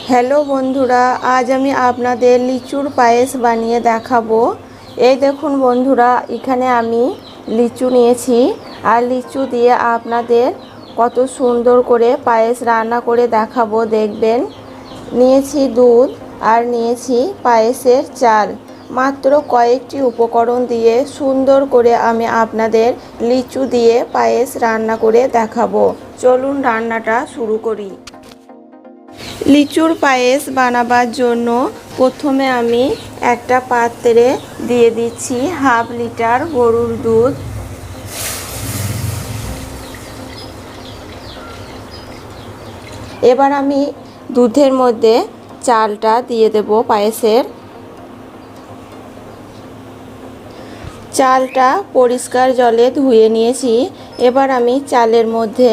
Hello বন্ধুরা, আজ আমি আপনাদের লিচুর পায়েস বানিয়ে দেখাবো। এই দেখুন বন্ধুরা, এখানে আমি লিচু নিয়েছি আর লিচু দিয়ে আপনাদের কত সুন্দর করে পায়েস রান্না করে দেখাবো, দেখবেন। নিয়েছি দুধ আর নিয়েছি পায়েসের চাল। মাত্র কয়েকটি উপকরণ দিয়ে সুন্দর করে আমি আপনাদের লিচু দিয়ে পায়েস রান্না করে দেখাবো। চলুন রান্নাটা শুরু করি। লিচুর পায়েস বানাবার জন্য প্রথমে আমি একটা পাত্রে দিয়ে দিচ্ছি হাফ লিটার গরুর দুধ। এবার আমি দুধের মধ্যে চালটা দিয়ে দেব পায়েসের। চালটা পরিষ্কার জলে ধুয়ে নিয়েছি। এবার আমি চালের মধ্যে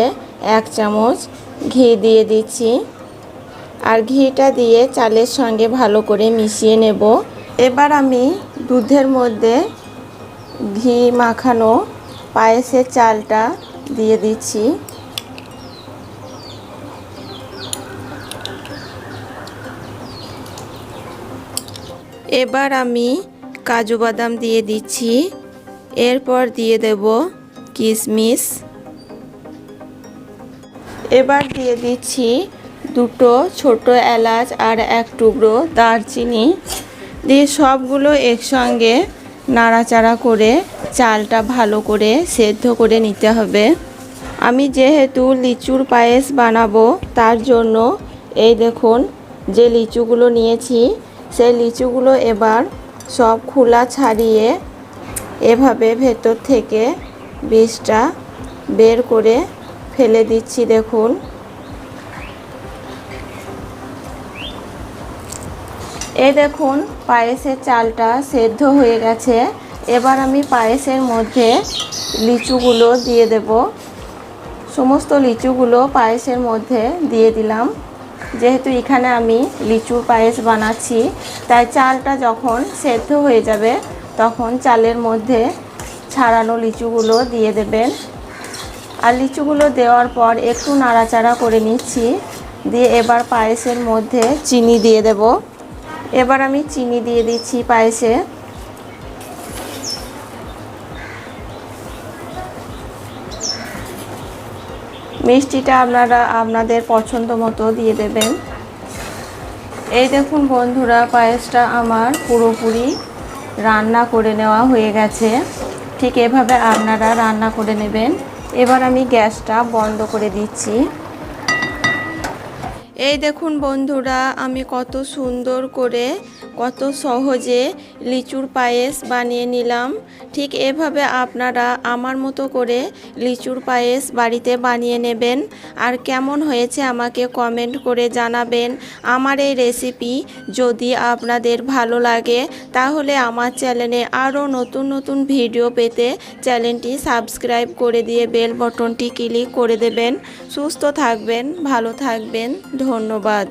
1 চামচ ঘি দিয়ে দিচ্ছি আর ঘিটা দিয়ে চালের সঙ্গে ভালো করে মিশিয়ে নেব। এবার আমি দুধের মধ্যে ঘি মাখানো পায়েসের চালটা দিয়ে দিচ্ছি। এবার আমি কাজু বাদাম দিয়ে দিচ্ছি। এরপর দিয়ে দেব কিশমিশ। এবার দিয়ে দিচ্ছি 2 ছোট এলাচ আর 1 টুকরো দারচিনি দিয়ে সবগুলো একসঙ্গে নাড়াচাড়া করে চালটা ভালো করে সেদ্ধ করে নিতে হবে। আমি যেহেতু লিচুর পায়েস বানাবো, তার জন্য এই দেখুন যে লিচুগুলো নিয়েছি, সেই লিচুগুলো এবার সব খোলা ছাড়িয়ে এভাবে ভেতর থেকে বীজটা বের করে ফেলে দিচ্ছি। দেখুন, এই দেখুন পায়েসের চালটা সেদ্ধ হয়ে গেছে। এবার আমি পায়েসের মধ্যে লিচুগুলো দিয়ে দেব। সমস্ত লিচুগুলো পায়েসের মধ্যে দিয়ে দিলাম। যেহেতু এখানে আমি লিচুর পায়েস বানাচ্ছি, তাই চালটা যখন সেদ্ধ হয়ে যাবে তখন চালের মধ্যে ছাড়ানো লিচুগুলো দিয়ে দেবেন। আর লিচুগুলো দেওয়ার পর একটু নাড়াচাড়া করে নিচ্ছি। দিয়ে এবার পায়েসের মধ্যে চিনি দিয়ে দেব। এবার আমি চিনি দিয়ে দিচ্ছি পায়েসে। মিষ্টিটা আপনারা আপনাদের পছন্দ মতো দিয়ে দেবেন। এই দেখুন বন্ধুরা, পায়েসটা আমার পুরোপুরি রান্না করে নেওয়া হয়ে গেছে। ঠিক এভাবে আপনারা রান্না করে নেবেন। এবার আমি গ্যাসটা বন্ধ করে দিচ্ছি। এই দেখুন বন্ধুরা, আমি কত সুন্দর করে কত সহজে লিচুর পায়েস বানিয়ে নিলাম। ঠিক এভাবে আপনারা আমার মতো করে লিচুর পায়েস বাড়িতে বানিয়ে নেবেন। আর কেমন হয়েছে আমাকে কমেন্ট করে জানাবেন। আমার এই রেসিপি যদি আপনাদের ভালো লাগে, তাহলে আমার চ্যানেলে আরও নতুন নতুন ভিডিও পেতে চ্যানেলটি সাবস্ক্রাইব করে দিয়ে বেল বাটনটি ক্লিক করে দেবেন। সুস্থ থাকবেন, ভালো থাকবেন। ধন্যবাদ।